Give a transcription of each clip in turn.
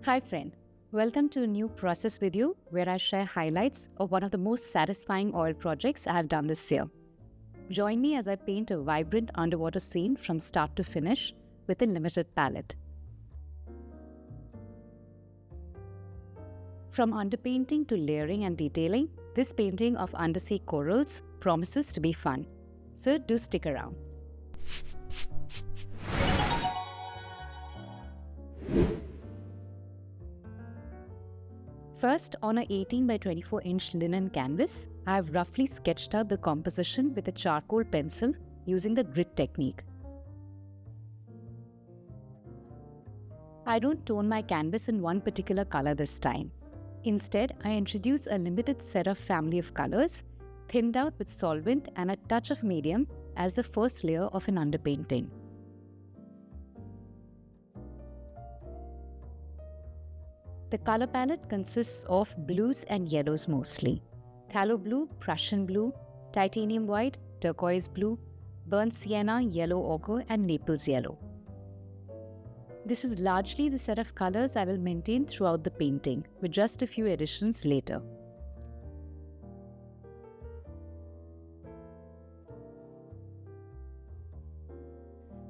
Hi friend, welcome to a new process video where I share highlights of one of the most satisfying oil projects I have done this year. Join me as I paint a vibrant underwater scene from start to finish with a limited palette. From underpainting to layering and detailing, this painting of undersea corals promises to be fun. So do stick around. First, on a 18 by 24 inch linen canvas, I have roughly sketched out the composition with a charcoal pencil using the grit technique. I don't tone my canvas in one particular color this time. Instead, I introduce a limited set of family of colors, thinned out with solvent and a touch of medium as the first layer of an underpainting. The color palette consists of blues and yellows mostly. Phthalo Blue, Prussian Blue, Titanium White, Turquoise Blue, Burnt Sienna, Yellow Ochre and Naples Yellow. This is largely the set of colors I will maintain throughout the painting, with just a few additions later.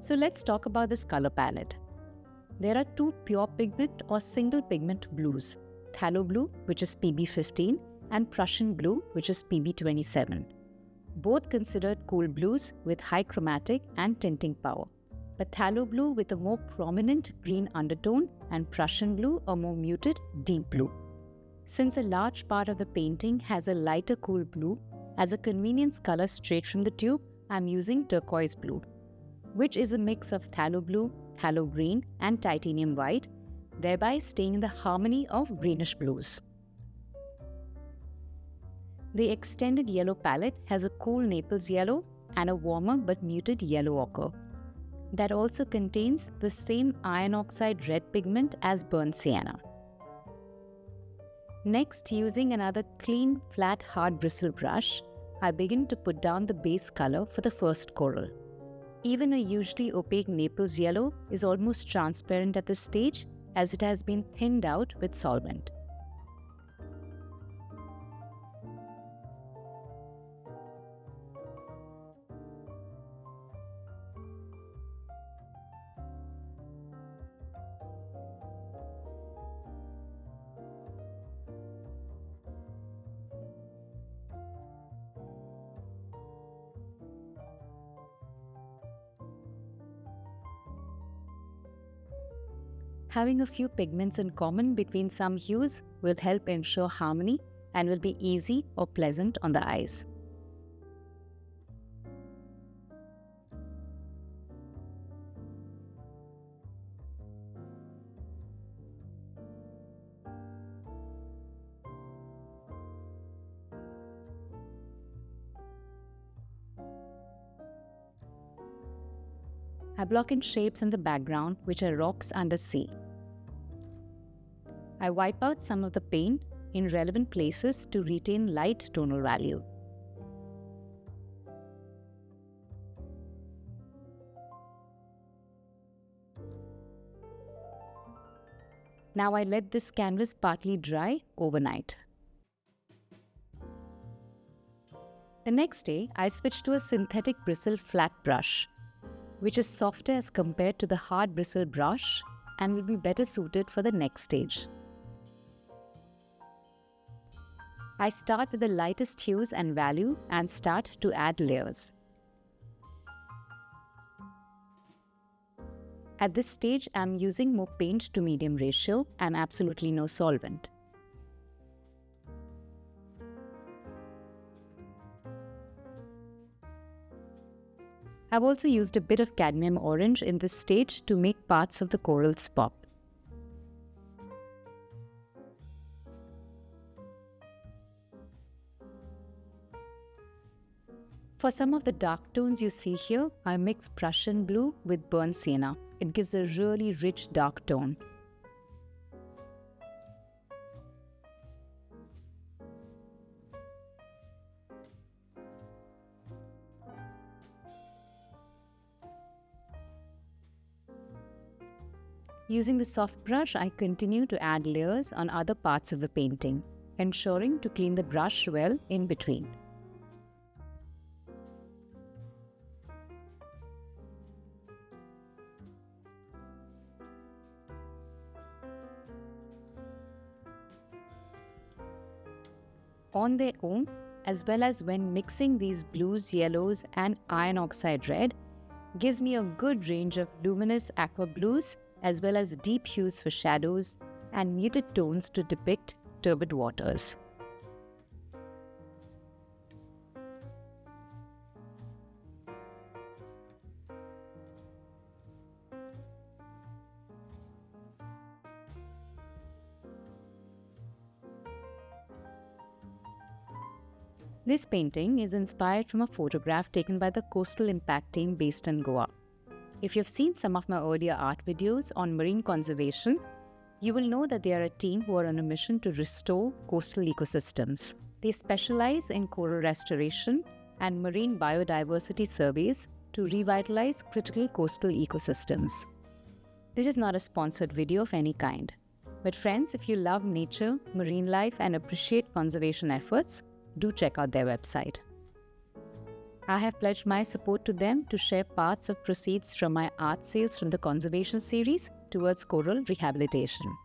So let's talk about this color palette. There are two pure pigment or single pigment blues, Phthalo Blue, which is PB15, and Prussian Blue, which is PB27. Both considered cool blues with high chromatic and tinting power, but Phthalo Blue with a more prominent green undertone and Prussian Blue a more muted deep blue. Since a large part of the painting has a lighter cool blue, as a convenience color straight from the tube, I'm using Turquoise Blue, which is a mix of Phthalo Blue, Phthalo Green and Titanium White, thereby staying in the harmony of greenish blues. The extended yellow palette has a cool Naples Yellow and a warmer but muted yellow ochre. That also contains the same iron oxide red pigment as burnt sienna. Next, using another clean, flat, hard bristle brush, I begin to put down the base color for the first coral. Even a usually opaque Naples Yellow is almost transparent at this stage as it has been thinned out with solvent. Having a few pigments in common between some hues will help ensure harmony and will be easy or pleasant on the eyes. I block in shapes in the background which are rocks under sea. I wipe out some of the paint in relevant places to retain light tonal value. Now I let this canvas partly dry overnight. The next day, I switch to a synthetic bristle flat brush, which is softer as compared to the hard bristle brush and will be better suited for the next stage. I start with the lightest hues and value and start to add layers. At this stage, I am using more paint to medium ratio and absolutely no solvent. I've also used a bit of cadmium orange in this stage to make parts of the corals pop. For some of the dark tones you see here, I mix Prussian Blue with burnt sienna. It gives a really rich dark tone. Using the soft brush, I continue to add layers on other parts of the painting, ensuring to clean the brush well in between. On their own, as well as when mixing these blues, yellows and iron oxide red, gives me a good range of luminous aqua blues as well as deep hues for shadows and muted tones to depict turbid waters. This painting is inspired from a photograph taken by the Coastal Impact team based in Goa. If you've seen some of my earlier art videos on marine conservation, you will know that they are a team who are on a mission to restore coastal ecosystems. They specialize in coral restoration and marine biodiversity surveys to revitalize critical coastal ecosystems. This is not a sponsored video of any kind. But friends, if you love nature, marine life and appreciate conservation efforts, do check out their website. I have pledged my support to them to share parts of proceeds from my art sales from the conservation series towards coral rehabilitation.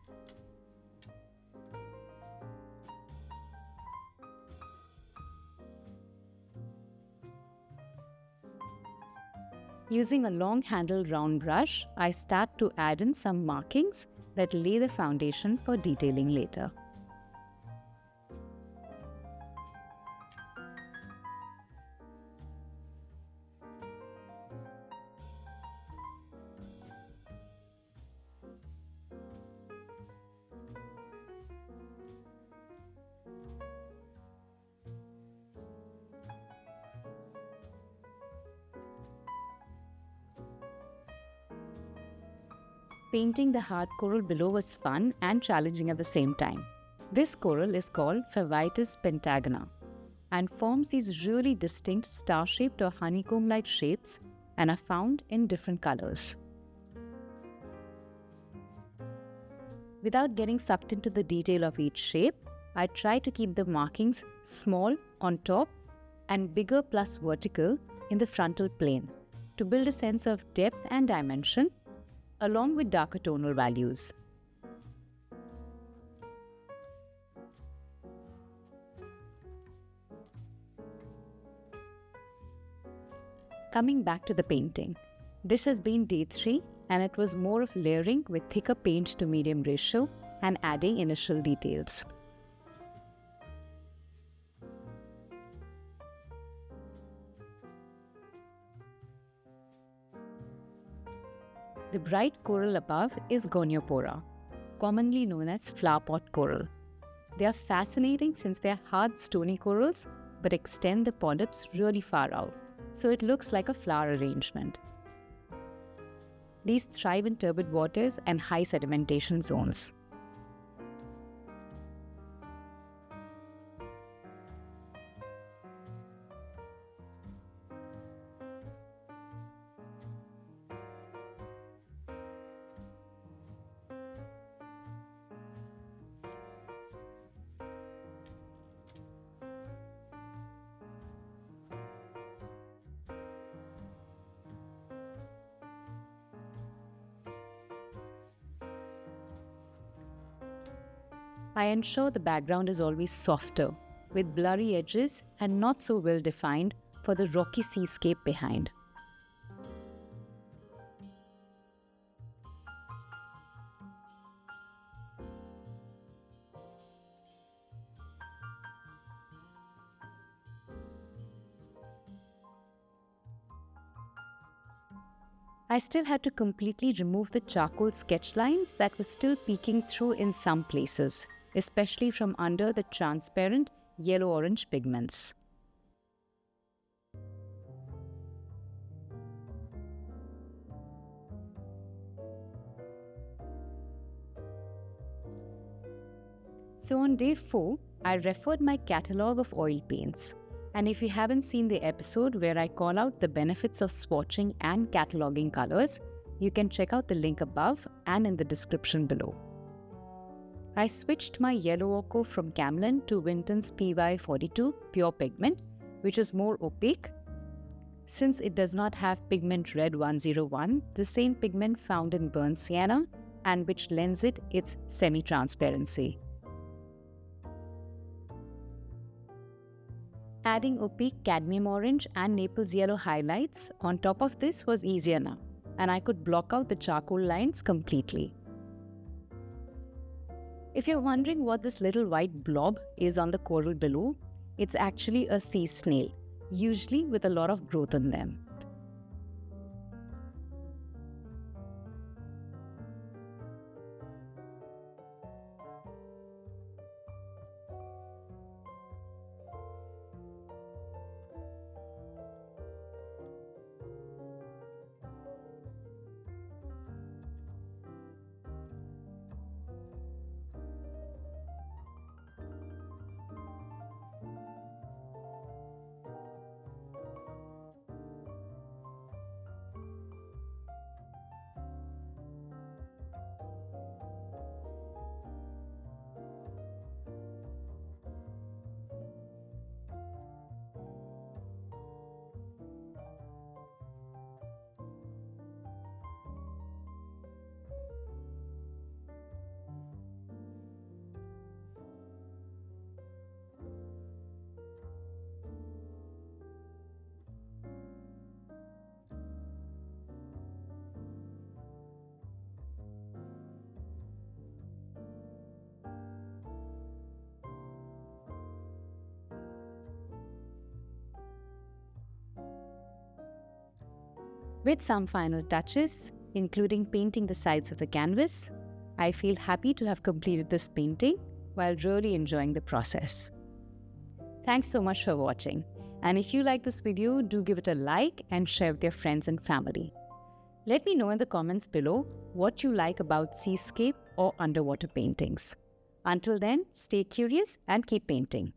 Using a long-handled round brush, I start to add in some markings that lay the foundation for detailing later. Painting the hard coral below was fun and challenging at the same time. This coral is called Favites pentagona and forms these really distinct star-shaped or honeycomb-like shapes and are found in different colors. Without getting sucked into the detail of each shape, I try to keep the markings small on top and bigger plus vertical in the frontal plane to build a sense of depth and dimension along with darker tonal values. Coming back to the painting, this has been day 3 and it was more of layering with thicker paint to medium ratio and adding initial details. The bright coral above is Goniopora, commonly known as flower pot coral. They are fascinating since they are hard stony corals but extend the polyps really far out, so it looks like a flower arrangement. These thrive in turbid waters and high sedimentation zones. I ensure the background is always softer, with blurry edges and not so well defined for the rocky seascape behind. I still had to completely remove the charcoal sketch lines that were still peeking through in some places, especially from under the transparent yellow-orange pigments. So on day 4, I referred my catalogue of oil paints. And if you haven't seen the episode where I call out the benefits of swatching and cataloging colors, you can check out the link above and in the description below. I switched my yellow ochre from Camlin to Winton's PY42 Pure Pigment, which is more opaque. Since it does not have pigment red 101, the same pigment found in burnt sienna, and which lends it its semi-transparency. Adding opaque cadmium orange and Naples yellow highlights on top of this was easier now, and I could block out the charcoal lines completely. If you're wondering what this little white blob is on the coral below, it's actually a sea snail, usually with a lot of growth in them. With some final touches, including painting the sides of the canvas, I feel happy to have completed this painting while really enjoying the process. Thanks so much for watching, and if you like this video, do give it a like and share with your friends and family. Let me know in the comments below what you like about seascape or underwater paintings. Until then, stay curious and keep painting.